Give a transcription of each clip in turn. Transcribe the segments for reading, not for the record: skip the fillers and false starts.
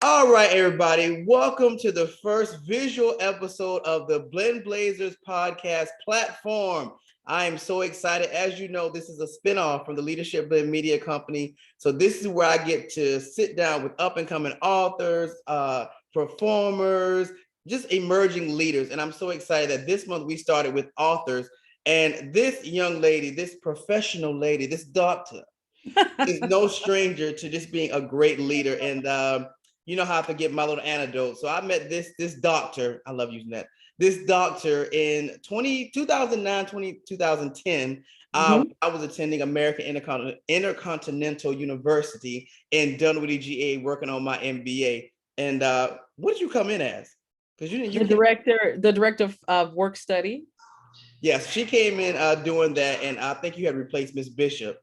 All right, everybody. Welcome to the first visual episode of the BlendBlazers Podcast platform. I am so excited. As you know, this is a spinoff from the Leadership Blend Media Company. So this is where I get to sit down with up-and-coming authors, performers, just emerging leaders. And I'm so excited that this month we started with authors. And this young lady, this professional lady, this doctor is no stranger to just being a great leader. And you know how I forget my little anecdote. So I met this doctor. I love using that. This doctor in 2009, 2010. I was attending American Intercontinental University in Dunwoody, GA, working on my MBA. And what did you come in as? Because the director of work study. Yes, she came in doing that, and I think you had replaced Miss Bishop.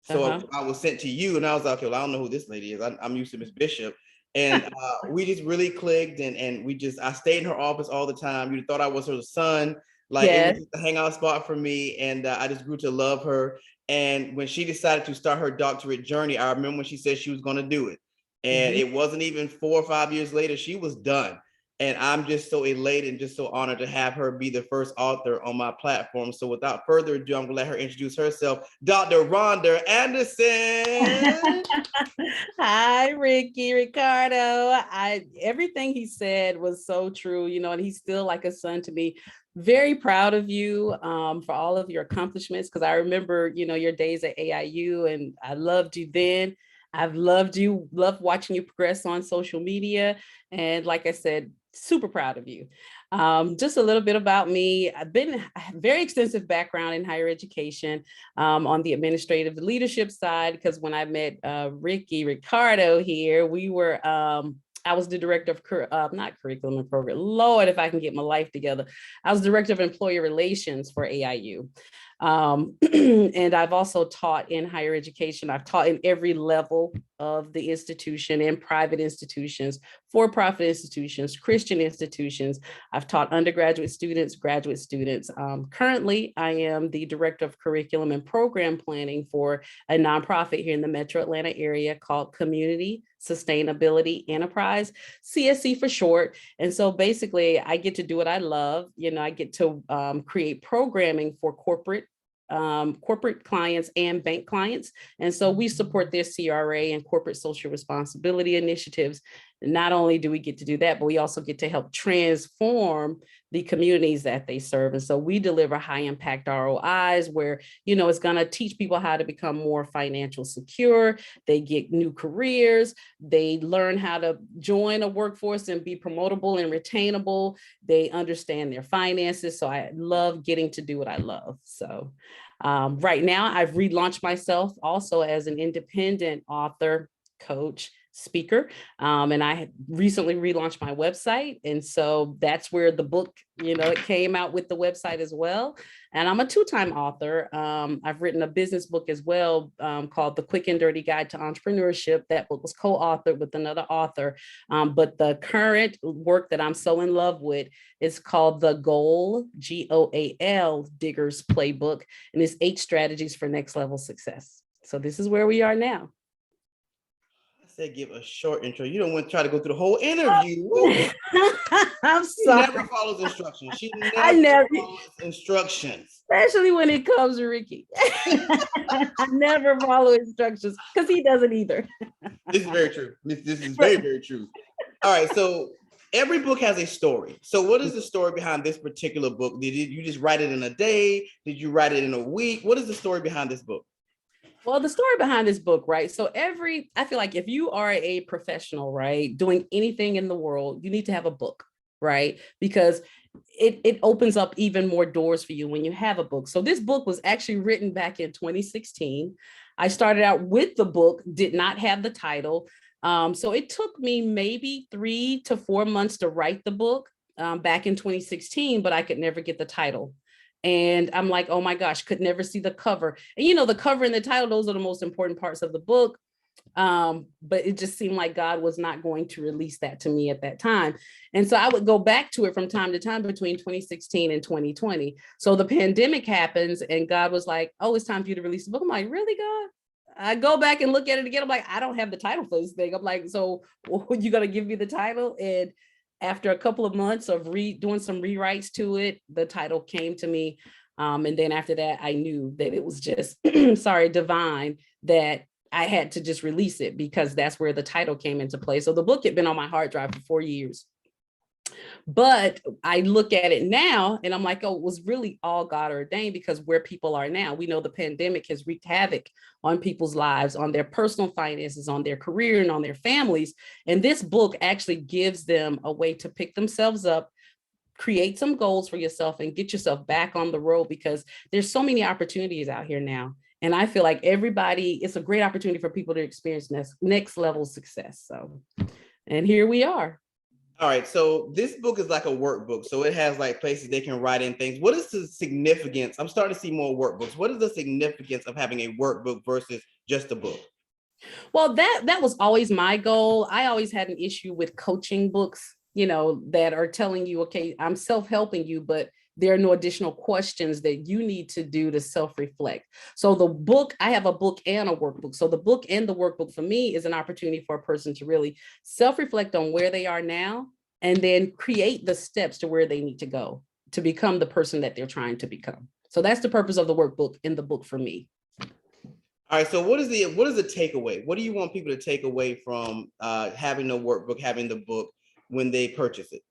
So I was sent to you, and I was like, okay, well, I don't know who this lady is. I'm used to Miss Bishop. And we just really clicked, and I stayed in her office all the time. You thought I was her son. Like, it was just a hangout spot for me, and I just grew to love her. And when she decided to start her doctorate journey, I remember when she said she was going to do it. And it wasn't even 4 or 5 years later, she was done. And I'm just so elated and just so honored to have her be the first author on my platform. So without further ado, I'm gonna let her introduce herself. Dr. Rhonda Anderson. Hi, Ricardo. Everything he said was so true, and he's still like a son to me. Very proud of you for all of your accomplishments, because I remember, your days at AIU, and I loved you then. I've loved watching you progress on social media. And like I said, super proud of you. Just a little bit about me. I have very extensive background in higher education on the administrative leadership side, because when I met Ricardo here, I was the director of not curriculum and program. Lord, if I can get my life together. I was director of employee relations for AIU. And I've also taught in higher education. I've taught in every level of the institution, in private institutions, for-profit institutions, Christian institutions. I've taught undergraduate students, graduate students. Currently, I am the director of curriculum and program planning for a nonprofit here in the Metro Atlanta area called Community Sustainability Enterprise, CSE for short. And so basically, I get to do what I love. I get to create programming for corporate clients and bank clients. And so we support their CRA and corporate social responsibility initiatives. Not only do we get to do that, but we also get to help transform the communities that they serve. And so we deliver high impact ROIs where, it's going to teach people how to become more financial secure. They get new careers. They learn how to join a workforce and be promotable and retainable. They understand their finances. So I love getting to do what I love. So right now I've relaunched myself also as an independent author, coach, speaker. And I had recently relaunched my website. And so that's where the book, it came out with the website as well. And I'm a 2-time author. I've written a business book as well called The Quick and Dirty Guide to Entrepreneurship. That book was co-authored with another author. But the current work that I'm so in love with is called The Goal, GOAL Diggers Playbook. And it's 8 strategies for next level success. So this is where we are now. Said give a short intro. You don't want to try to go through the whole interview. I'm sorry. She never follows instructions. She never follows instructions. Especially when it comes to Ricky. I never follow instructions because he doesn't either. This is very true. This is very, very true. All right. So every book has a story. So what is the story behind this particular book? Did you just write it in a day? Did you write it in a week? What is the story behind this book? Well, the story behind this book, right? So I feel like if you are a professional, right, doing anything in the world, you need to have a book, right? Because it opens up even more doors for you when you have a book. So this book was actually written back in 2016. I started out with the book, did not have the title. So it took me maybe 3 to 4 months to write the book back in 2016, but I could never get the title. And I'm like, oh my gosh, could never see the cover. And the cover and the title, those are the most important parts of the book. But it just seemed like God was not going to release that to me at that time. And so I would go back to it from time to time between 2016 and 2020. So the pandemic happens and God was like, oh, it's time for you to release the book. I'm like, really, God? I go back and look at it again. I'm like, I don't have the title for this thing. I'm like, so you gonna give me the title? And after a couple of months of doing some rewrites to it, the title came to me. And then after that, I knew that it was just, sorry, divine, that I had to just release it because that's where the title came into play. So the book had been on my hard drive for 4 years. But I look at it now and I'm like, oh, it was really all God ordained, because where people are now, we know the pandemic has wreaked havoc on people's lives, on their personal finances, on their career, and on their families. And this book actually gives them a way to pick themselves up, create some goals for yourself, and get yourself back on the road, because there's so many opportunities out here now. And I feel like it's a great opportunity for people to experience next level success. So, and here we are. All right, so this book is like a workbook. So it has like places they can write in things. What is the significance? I'm starting to see more workbooks. What is the significance of having a workbook versus just a book? Well, that was always my goal. I always had an issue with coaching books, that are telling you, okay, I'm self-helping you, but there are no additional questions that you need to do to self-reflect. So the book, I have a book and a workbook. So the book and the workbook for me is an opportunity for a person to really self-reflect on where they are now, and then create the steps to where they need to go to become the person that they're trying to become. So that's the purpose of the workbook in the book for me. All right, so what is the takeaway? What do you want people to take away from having the workbook, having the book when they purchase it?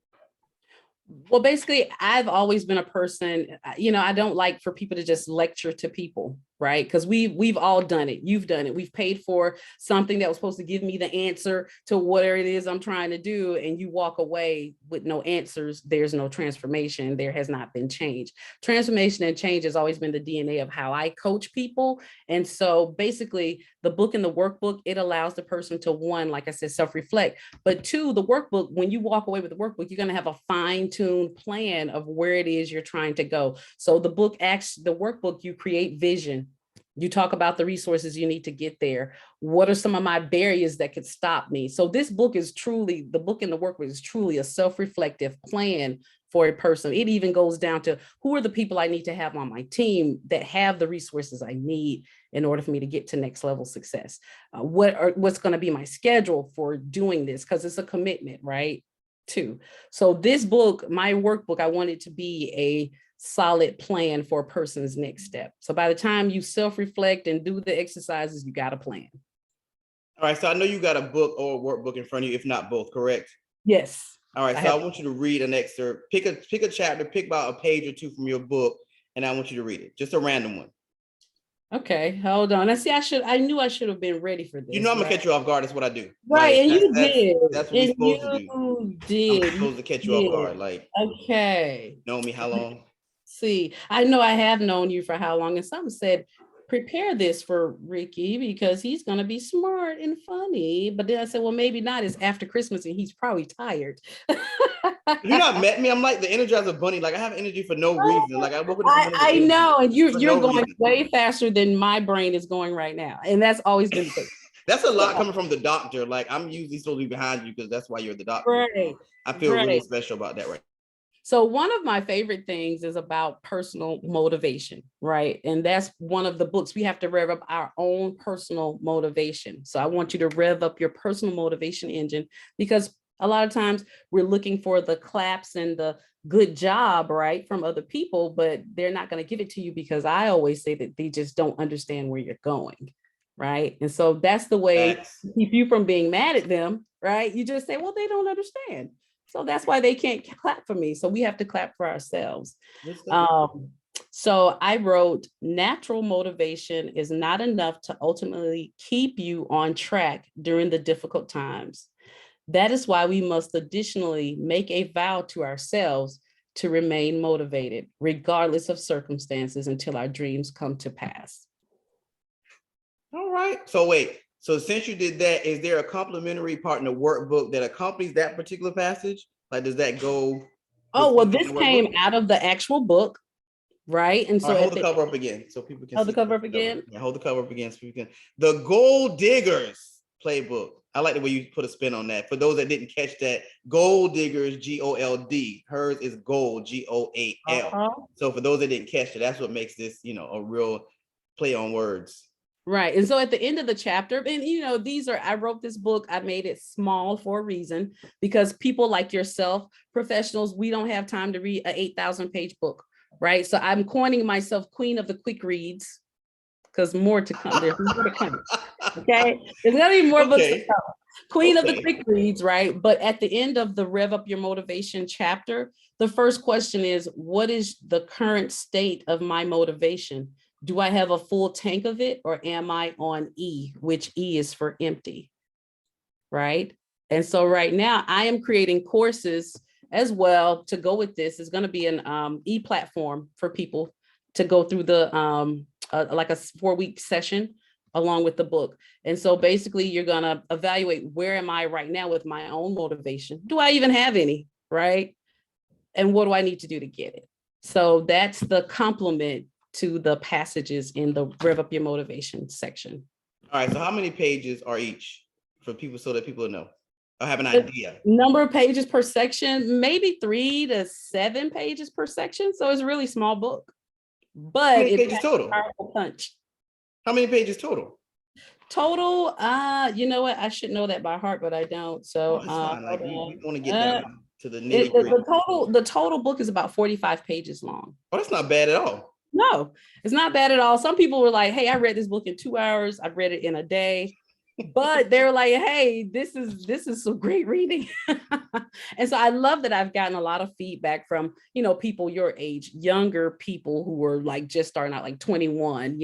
Well, basically, I've always been a person, I don't like for people to just lecture to people, right? Because we've all done it. You've done it. We've paid for something that was supposed to give me the answer to whatever it is I'm trying to do, and you walk away with no answers. There's no transformation. There has not been change. Transformation and change has always been the DNA of how I coach people. And so basically, the book and the workbook, it allows the person to, one, like I said, self-reflect, but two, the workbook, when you walk away with the workbook, you're going to have a fine-tuned plan of where it is you're trying to go. So the workbook, you create vision. You talk about the resources you need to get there. What are some of my barriers that could stop me? So the book and the workbook is truly a self-reflective plan for a person. It even goes down to who are the people I need to have on my team that have the resources I need in order for me to get to next level success. What's going to be my schedule for doing this? Because it's a commitment, right? Too. So this book, my workbook, I want it to be a solid plan for a person's next step. So by the time you self-reflect and do the exercises, you got a plan. All right, so I know you got a book or a workbook in front of you, if not both, correct? Yes. All right, I want you to read an excerpt. Pick a chapter, pick about a page or two from your book, and I want you to read it. Just a random one. Okay, hold on. I knew I should have been ready for this. I'm gonna catch you off guard. That's what I do. Right, and you did. That's what we're supposed to do. Did. I'm supposed to catch you off guard. Like, okay. Know me how long? See, I know I have known you for how long, and some said, prepare this for Ricky because he's going to be smart and funny. But then I said, well, maybe not. It's after Christmas and he's probably tired. You not met me. I'm like the Energizer Bunny. Like I have energy for no reason. Like I woke up. I know, and you're going way faster than my brain is going right now, and that's always been the case. That's a lot coming from the doctor. Like I'm usually supposed to be behind you because that's why you're the doctor. Right. I feel really special about that, right? So one of my favorite things is about personal motivation, right? And that's one of the books. We have to rev up our own personal motivation. So I want you to rev up your personal motivation engine, because a lot of times we're looking for the claps and the good job, right, from other people, but they're not going to give it to you because I always say that they just don't understand where you're going, right? And so that's the way to keep you from being mad at them, right? You just say, well, they don't understand. So that's why they can't clap for me. So we have to clap for ourselves. So I wrote, natural motivation is not enough to ultimately keep you on track during the difficult times. That is why we must additionally make a vow to ourselves to remain motivated, regardless of circumstances, until our dreams come to pass. All right. So wait. So since you did that, is there a complimentary part in the workbook that accompanies that particular passage? Like, does that go? Oh, well, this came out of the actual book, right? And so hold the cover up again so people can hold the cover up again. Yeah, hold the cover up again so people can. The Gold Diggers Playbook. I like the way you put a spin on that. For those that didn't catch that, Gold Diggers, GOLD. Hers is Gold, GOAL. So for those that didn't catch it, that's what makes this, a real play on words. Right. And so at the end of the chapter, and I wrote this book, I made it small for a reason, because people like yourself, professionals, we don't have time to read an 8,000 page book. Right. So I'm coining myself queen of the quick reads, because more to come. There's more to come. Okay. There's gonna be more books to come. Queen of the quick reads, right? But at the end of the Rev Up Your Motivation chapter, the first question is, what is the current state of my motivation? Do I have a full tank of it, or am I on E, which E is for empty, right? And so right now I am creating courses as well to go with this. It's going to be an e-platform for people to go through the like a 4-week session along with the book. And so basically you're going to evaluate, where am I right now with my own motivation? Do I even have any, right? And what do I need to do to get it? So that's the complement to the passages in the Rev Up Your Motivation section. All right. So how many pages are each for people, so that people know? I have an idea. Number of pages per section, maybe 3 to 7 pages per section. So it's a really small book. But how many pages total? Powerful punch. How many pages total? Total, you know what? I should know that by heart, but I don't. So it's fine. Like we want to get down to the nitty gritty. The total book is about 45 pages long. Oh, that's not bad at all. No, it's not bad at all. Some people were like, hey, I read this book in 2 hours. I read it in a day. But they were like, hey, this is some great reading. And so I love that I've gotten a lot of feedback from, people your age, younger people who were like just starting out, like 21,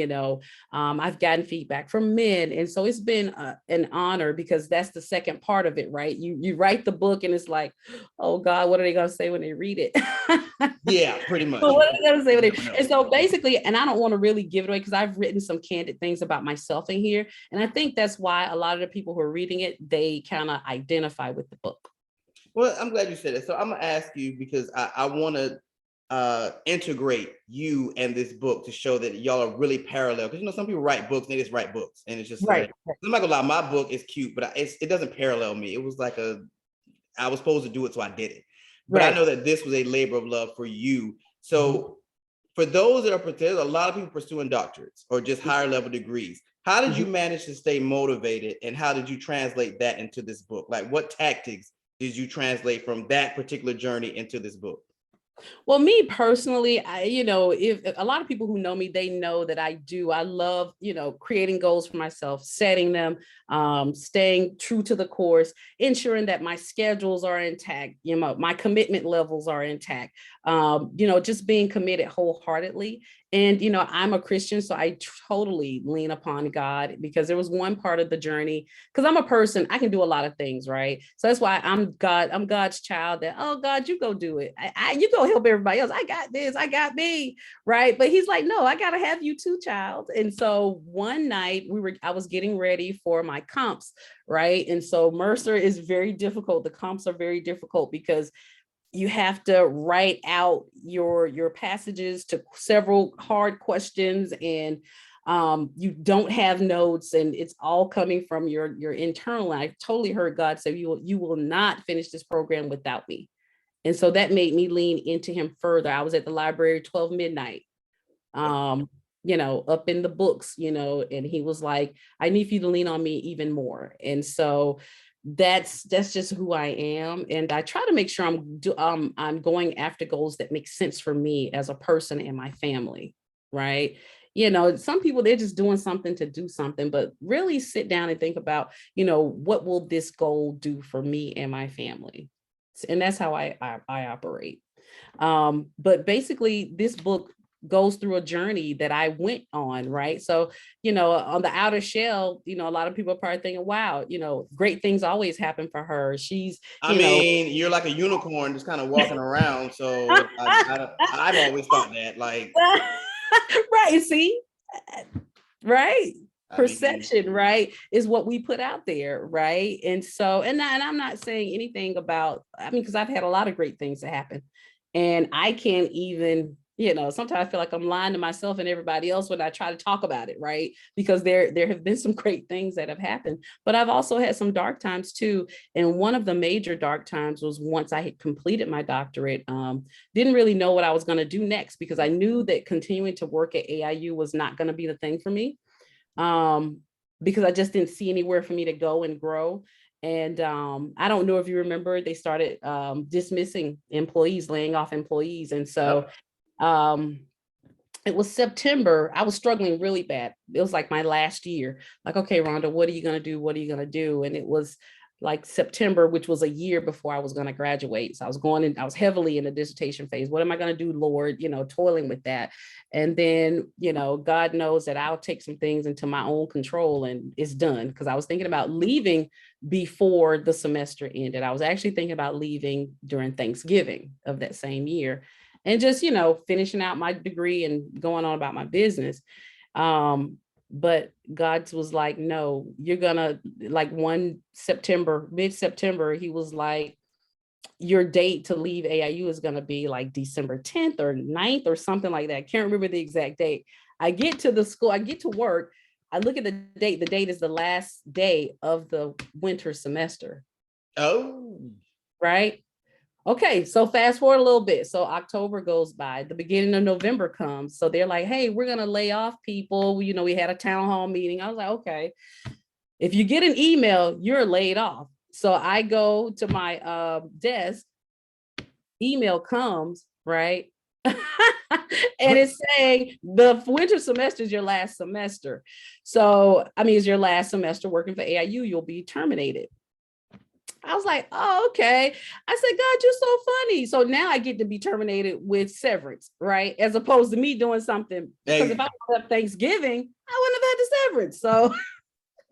I've gotten feedback from men. And so it's been an honor, because that's the second part of it, right? You write the book and it's like, oh God, what are they going to say when they read it? Yeah, pretty much. So what are they going to say when they, and so basically, and I don't want to really give it away, because I've written some candid things about myself in here. And I think that's why a lot of the people who are reading it, they kind of identify with the book. Well, I'm glad you said it. So I'm gonna ask you, because I want to integrate you and this book to show that y'all are really parallel. Because some people write books, and they just write books, and it's just right. I'm not gonna lie, my book is cute, but it doesn't parallel me. It was like I was supposed to do it, so I did it. But I know that this was a labor of love for you. So for those that there's a lot of people pursuing doctorates or just higher level degrees. How did you manage to stay motivated, and how did you translate that into this book? Like, what tactics did you translate from that particular journey into this book? Well, me personally, if a lot of people who know me, they know that I love, creating goals for myself, setting them, staying true to the course, ensuring that my schedules are intact, my commitment levels are intact, just being committed wholeheartedly. And, I'm a Christian, so I totally lean upon God, because there was one part of the journey, because I'm a person, I can do a lot of things, right? So that's why I'm God's child, that, oh God, you go do it. You go help everybody else. I got this, I got me, right? But he's like, no, I got to have you too, child. And so one night I was getting ready for my comps, right? And so Mercer is very difficult. The comps are very difficult, because you have to write out your passages to several hard questions, and you don't have notes, and it's all coming from your internal. And I totally heard God say, you will not finish this program without me. And so that made me lean into him further. I was at the library 12 midnight, up in the books, and he was like, I need for you to lean on me even more. And so that's just who I am. And I try to make sure I'm going after goals that make sense for me as a person and my family, right? Some people, they're just doing something to do something, but really sit down and think about, what will this goal do for me and my family? And that's how I operate. But basically, this book goes through a journey that I went on, right? So, on the outer shell, a lot of people are probably thinking, wow, great things always happen for her. She's, you're like a unicorn just kind of walking around. So I've always thought that, like, right, see, right. Perception, right, is what we put out there, right? And so, and I'm not saying anything about, because I've had a lot of great things that happen, and I can't even, sometimes I feel like I'm lying to myself and everybody else when I try to talk about it, right? Because there have been some great things that have happened, but I've also had some dark times too. And one of the major dark times was once I had completed my doctorate, didn't really know what I was going to do next, because I knew that continuing to work at AIU was not going to be the thing for me. because I just didn't see anywhere for me to go and grow. And I don't know if you remember, they started dismissing employees, laying off employees. And so um, it was September. I was struggling really bad. It was like my last year. Like, okay, Rhonda, what are you going to do? What are you going to do? And it was like September, which was a year before I was going to graduate. So I was heavily in the dissertation phase. What am I going to do, Lord? Toiling with that. And then, God knows that I'll take some things into my own control and it's done. Because I was thinking about leaving before the semester ended. I was actually thinking about leaving during Thanksgiving of that same year and just, finishing out my degree and going on about my business. But God was like, no, you're gonna, like mid-September, he was like, your date to leave AIU is gonna be like December 10th or 9th or something like that. Can't remember the exact date. I get to the school, I get to work, I look at the date is the last day of the winter semester. Oh. Right? Okay, so fast forward a little bit. So October goes by, the beginning of November comes. So they're like, hey, we're going to lay off people. We had a town hall meeting. I was like, okay, if you get an email, you're laid off. So I go to my desk, email comes, right? And it's saying the winter semester is your last semester. So, it's your last semester working for AIU, you'll be terminated. I was like, oh, okay. I said, God, you're so funny. So now I get to be terminated with severance, right? As opposed to me doing something. Because if I would have Thanksgiving, I wouldn't have had the severance. So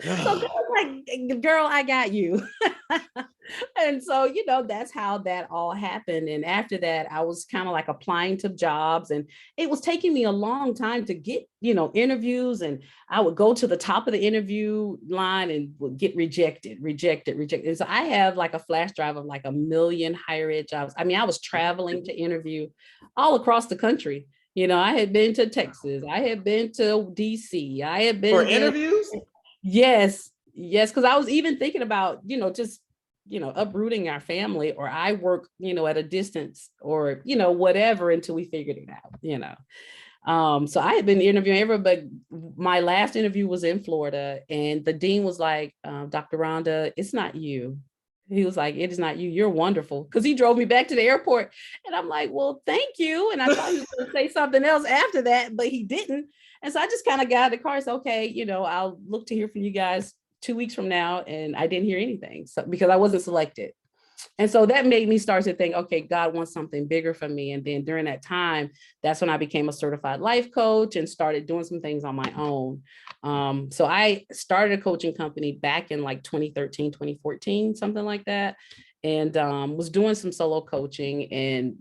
God like, girl, I got you. And so, that's how that all happened. And after that, I was kind of like applying to jobs, and it was taking me a long time to get, interviews. And I would go to the top of the interview line and would get rejected. And so I have like a flash drive of like a million higher ed jobs. I was traveling to interview all across the country. I had been to Texas. I had been to DC. I had been for interviews. Yes. Because I was even thinking about, just, uprooting our family, or I work, at a distance, or, whatever, until we figured it out, So I had been interviewing everybody, but my last interview was in Florida, and the dean was like, Dr. Rhonda, it's not you. He was like, it is not you. You're wonderful. Because he drove me back to the airport. And I'm like, well, thank you. And I thought he was going to say something else after that, but he didn't. And so I just kind of got in the car. It's okay. I'll look to hear from you guys 2 weeks from now. And I didn't hear anything, so because I wasn't selected. And so that made me start to think, okay, God wants something bigger for me. And then during that time, that's when I became a certified life coach and started doing some things on my own. So I started a coaching company back in like 2013, 2014, something like that. And was doing some solo coaching and,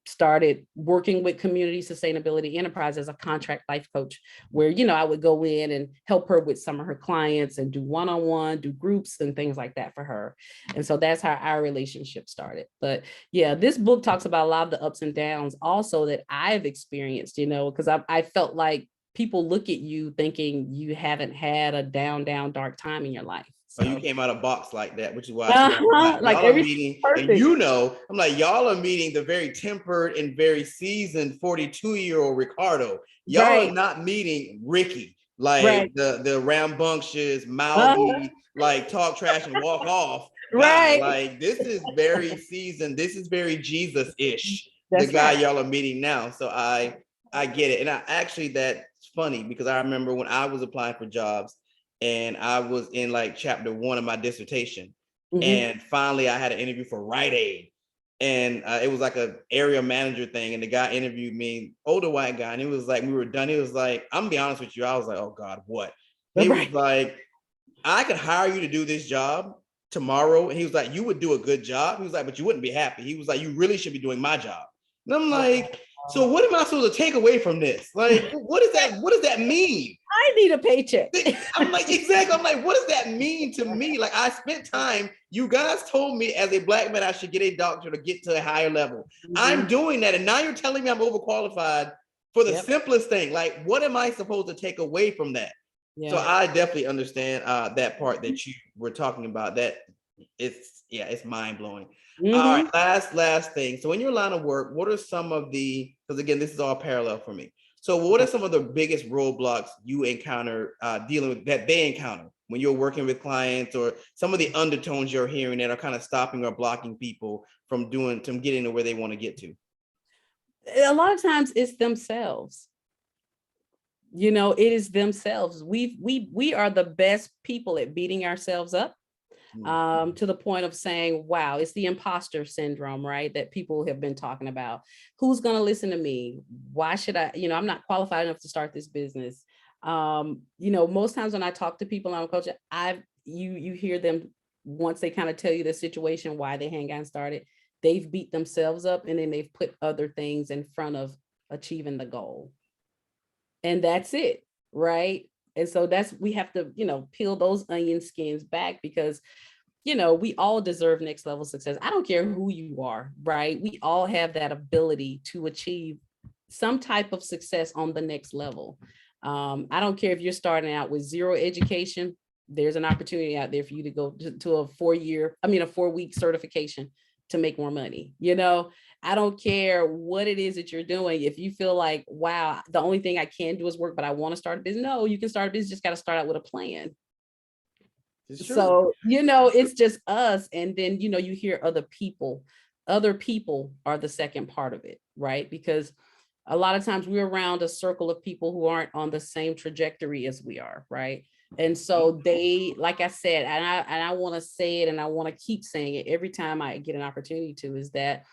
started working with community sustainability enterprise as a contract life coach, where, I would go in and help her with some of her clients and do one-on-one, do groups and things like that for her. And so that's how our relationship started. But yeah, this book talks about a lot of the ups and downs also that I've experienced, because I felt like people look at you thinking you haven't had a down, dark time in your life. So you came out of box like that, which is why I like y'all are meeting, perfect. and I'm like, y'all are meeting the very tempered and very seasoned 42-year-old Ricardo. Y'all are not meeting Ricky, like the rambunctious, mouthy, like talk trash and walk off. Guy. Like this is very seasoned. This is very Jesus-ish. The guy y'all are meeting now. So I get it. And that's funny, because I remember when I was applying for jobs, and I was in like chapter 1 of my dissertation. And finally I had an interview for Rite Aid, and it was like a area manager thing, and the guy interviewed me, older white guy, and it was like, we were done. He was like, I'm gonna be honest with you. I was like, oh God, what? He was like, I could hire you to do this job tomorrow. And he was like, you would do a good job. He was like, but you wouldn't be happy. He was like, you really should be doing my job. And I'm like, so what am I supposed to take away from this? Like, what does that mean? I need a paycheck. I'm like, exactly. I'm like, what does that mean to me? Like, I spent time. You guys told me as a Black man, I should get a doctorate to get to a higher level. I'm doing that. And now you're telling me I'm overqualified for the simplest thing. Like, what am I supposed to take away from that? Yeah. So I definitely understand that part that you were talking about. That it's mind blowing. All right, last thing. So in your line of work, what are some of the, because again, this is all parallel for me. So what are some of the biggest roadblocks you encounter dealing with that they encounter when you're working with clients, or some of the undertones you're hearing that are kind of stopping or blocking people from getting to where they want to get to? A lot of times it's themselves. It is themselves. We are the best people at beating ourselves up, to the point of saying, wow, it's the imposter syndrome, right? That people have been talking about. Who's going to listen to me? Why should I, I'm not qualified enough to start this business. Most times when I talk to people I'm a coach, you hear them, once they kind of tell you the situation, why they hang on started, they've beat themselves up, and then they've put other things in front of achieving the goal. And that's it, right? And so we have to, peel those onion skins back, because, we all deserve next level success. I don't care who you are, right? We all have that ability to achieve some type of success on the next level. I don't care if you're starting out with zero education, there's an opportunity out there for you to go to a 4-week certification to make more money. I don't care what it is that you're doing. If you feel like, wow, the only thing I can do is work, but I want to start a business. No, you can start a business, just got to start out with a plan. So, it's just us. And then, you hear other people are the second part of it, right? Because a lot of times we're around a circle of people who aren't on the same trajectory as we are, right? And so they, like I said, and I want to say it, and I want to keep saying it every time I get an opportunity to, is that,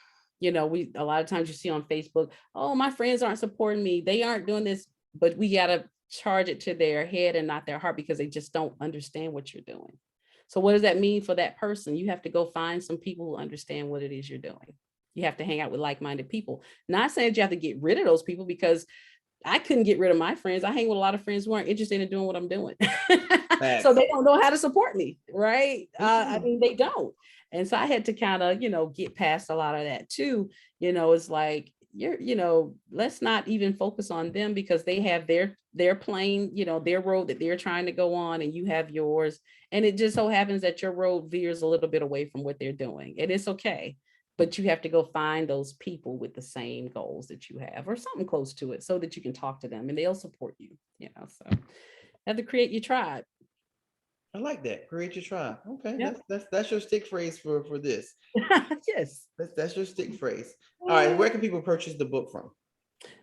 a lot of times you see on Facebook, oh, my friends aren't supporting me, they aren't doing this, but we got to charge it to their head and not their heart, because they just don't understand what you're doing. So what does that mean for that person? You have to go find some people who understand what it is you're doing. You have to hang out with like-minded people. Not saying that you have to get rid of those people, because I couldn't get rid of my friends. I hang with a lot of friends who aren't interested in doing what I'm doing. So they don't know how to support me, right? They don't. And so I had to kind of, get past a lot of that too. It's like, let's not even focus on them, because they have their plane, their road that they're trying to go on, and you have yours. And it just so happens that your road veers a little bit away from what they're doing. And it's okay. But you have to go find those people with the same goals that you have, or something close to it, so that you can talk to them and they'll support you. So you have to create your tribe. I like that. Create your tribe. Okay. Yep. That's your stick phrase for this. Yes. That's your stick phrase. All right. Where can people purchase the book from?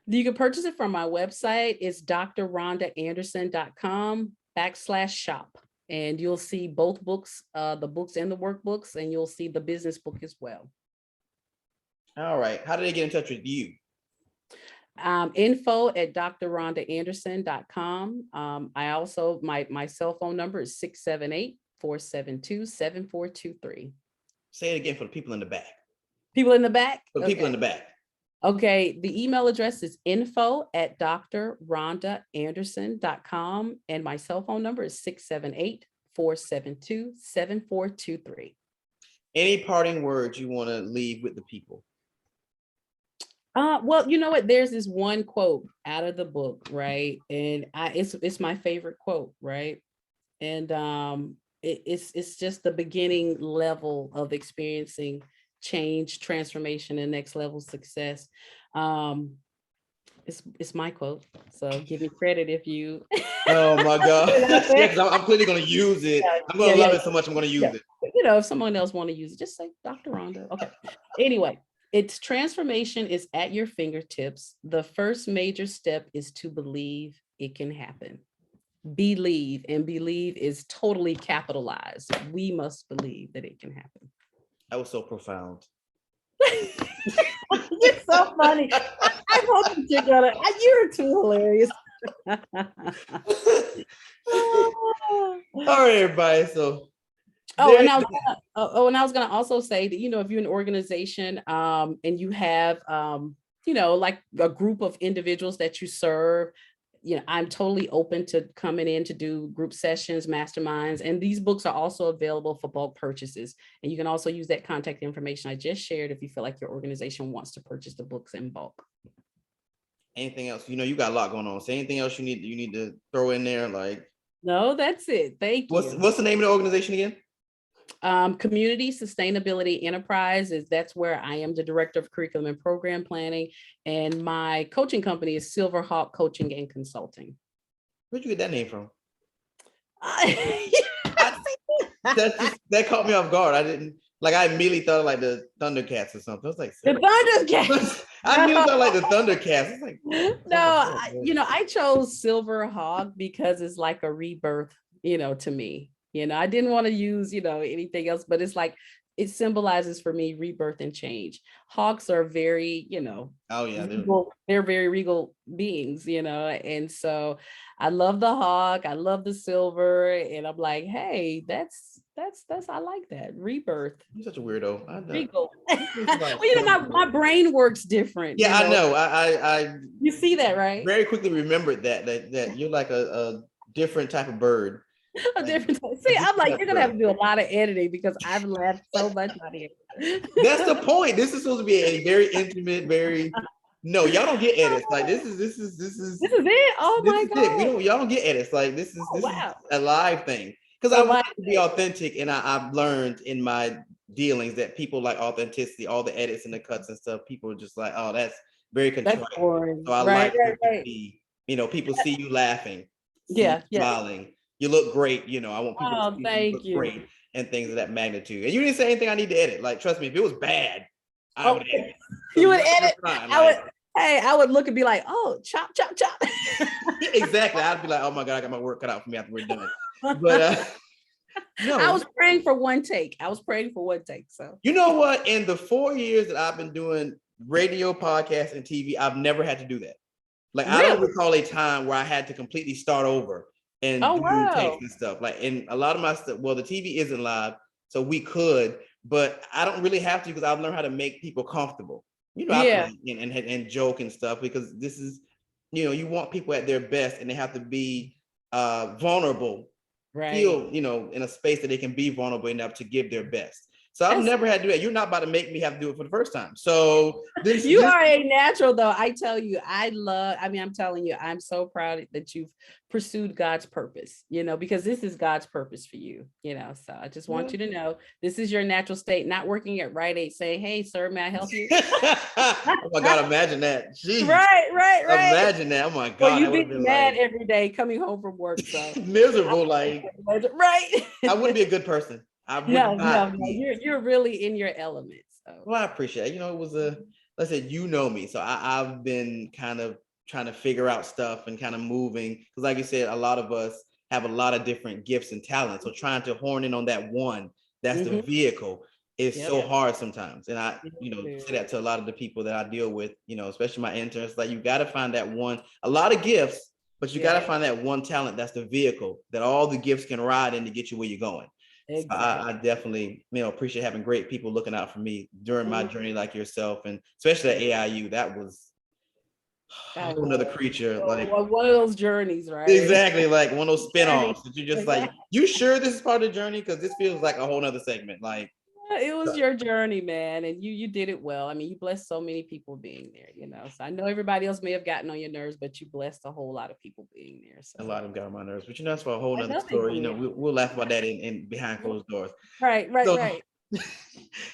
You can purchase it from my website. It's drrhondaanderson.com/shop. And you'll see both books, the books and the workbooks, and you'll see the business book as well. All right. How do they get in touch with you? Info@drrhondaanderson.com. I also, my cell phone number is 678-472-7423. Say it again for the people in the back. People in the back? For people in the back. Okay. The email address is info@drrhondaanderson.com. And my cell phone number is 678-472-7423. Any parting words you want to leave with the people? Well, you know what? There's this one quote out of the book, right? And it's my favorite quote, right? And it's just the beginning level of experiencing change, transformation, and next level success. It's my quote, so give me credit if you. Oh my God! Yeah, I'm clearly going to use it. I'm going to love it so much. I'm going to use it. If someone else want to use it, just say Dr. Rhonda. Okay. Anyway. It's transformation is at your fingertips. The first major step is to believe it can happen. Believe, and believe is totally capitalized. We must believe that it can happen. That was so profound. It's so funny. I hope you're gonna. You're too hilarious. All right, everybody. So. And I was gonna also say that, if you're an organization and you have like a group of individuals that you serve, I'm totally open to coming in to do group sessions, masterminds, and these books are also available for bulk purchases. And you can also use that contact information I just shared if you feel like your organization wants to purchase the books in bulk. Anything else? You got a lot going on. So anything else you need to throw in there? Like, no, that's it. Thank you. What's the name of the organization again? Community Sustainability Enterprise that's where I am the director of curriculum and program planning. And my coaching company is Silverhawk Coaching and Consulting. Where'd you get that name from? That caught me off guard. I immediately thought like the Thundercats or something. I was like, the Thundercats. I knew thought like the Thundercats. It's like, I chose Silverhawk because it's like a rebirth, to me. I didn't want to use, anything else, but it's like it symbolizes for me rebirth and change. Hawks are very, oh yeah, they're very regal beings, and so I love the hawk, I love the silver, and I'm like, hey, that's I like that rebirth. You're such a weirdo. I know. Regal. Well, my brain works different. Yeah, I know. I you see that, right? Very quickly remembered that you're like a different type of bird. A different type. See, I'm like, you're gonna have to do a lot of editing because I've laughed so much out here. That's the point. This is supposed to be a very intimate, no, y'all don't get edits. Like this is it. Oh my God. Y'all don't get edits. Like this is a live thing. Because I want to be authentic, and I've learned in my dealings that people like authenticity, all the edits and the cuts and stuff. People are just like, oh, that's very contrite. That's boring. So I like to be, people see you laughing, smiling. You look great. I want people to see you look great and things of that magnitude. And you didn't say anything I need to edit. Like, trust me, if it was bad, I would edit. You would edit. I would look and be like, oh, chop, chop, chop. Exactly. I'd be like, oh my God, I got my work cut out for me after we're done. But no. I was praying for one take. So you know what? In the 4 years that I've been doing radio, podcast, and TV, I've never had to do that. Like really? I don't recall a time where I had to completely start over and do takes and stuff. Like in a lot of my stuff, well, the TV isn't live, so we could, but I don't really have to because I've learned how to make people comfortable. And joke and stuff because this is, you want people at their best and they have to be vulnerable. Right. Feel, in a space that they can be vulnerable enough to give their best. So I've never had to do that. You're not about to make me have to do it for the first time. So you are a natural though. I tell you, I'm telling you, I'm so proud that you've pursued God's purpose, because this is God's purpose for you, so I just want you to know this is your natural state, not working at Rite Aid saying, hey, sir, may I help you? Oh my God, imagine that. Jeez. Right. Imagine that. Oh my God. Well, you'd be mad every day coming home from work. So miserable, like right. I wouldn't be a good person. No, you're really in your element. So. Well, I appreciate it. It was let's say, me. So I've been kind of trying to figure out stuff and kind of moving. Because like you said, a lot of us have a lot of different gifts and talents. So trying to hone in on that one, that's the vehicle, is so hard sometimes. And I, say that to a lot of the people that I deal with, especially my interns, like you got to find that one, a lot of gifts, but you got to find that one talent that's the vehicle that all the gifts can ride in to get you where you're going. Exactly. So I definitely, appreciate having great people looking out for me during my journey, like yourself, and especially at AIU. That was another creature, like one of those journeys, right? Exactly, like one of those spinoffs that you just like. You sure this is part of the journey? Because this feels like a whole nother segment. Like it was your journey, man, and you did it well. I mean, you blessed so many people being there, So I know everybody else may have gotten on your nerves, but you blessed a whole lot of people being there. So a lot of them got on my nerves, but that's for a whole nother story. We'll laugh about that in behind closed doors. Right. In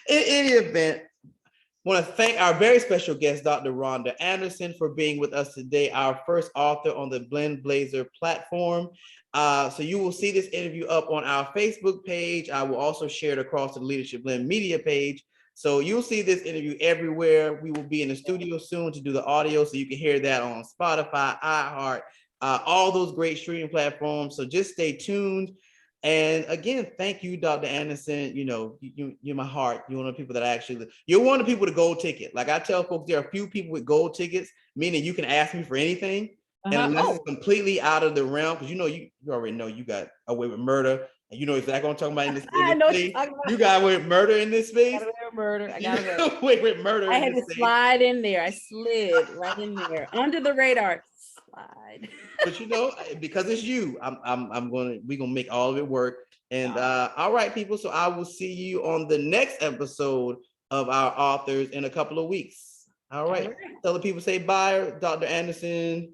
any event, I want to thank our very special guest, Dr. Rhonda Anderson, for being with us today, our first author on the BlendBlazer platform. So you will see this interview up on our Facebook page. I will also share it across the Leadership Blend Media page. So you'll see this interview everywhere. We will be in the studio soon to do the audio, so you can hear that on Spotify, iHeart, all those great streaming platforms. So just stay tuned. And again, thank you, Dr. Anderson. You're my heart. You're one of the people that you're one of the people with a gold ticket. Like I tell folks, there are a few people with gold tickets, meaning you can ask me for anything. And unless it's completely out of the realm, because you already know you got away with murder, and you know exactly what I'm talking about in this space. You got away with murder in this space. I got away with murder. I had to slide in there. I slid right in there under the radar. Slide. But because it's you, we're gonna make all of it work. And all right, people. So I will see you on the next episode of our authors in a couple of weeks. All right. Tell the people, say bye, Dr. Anderson.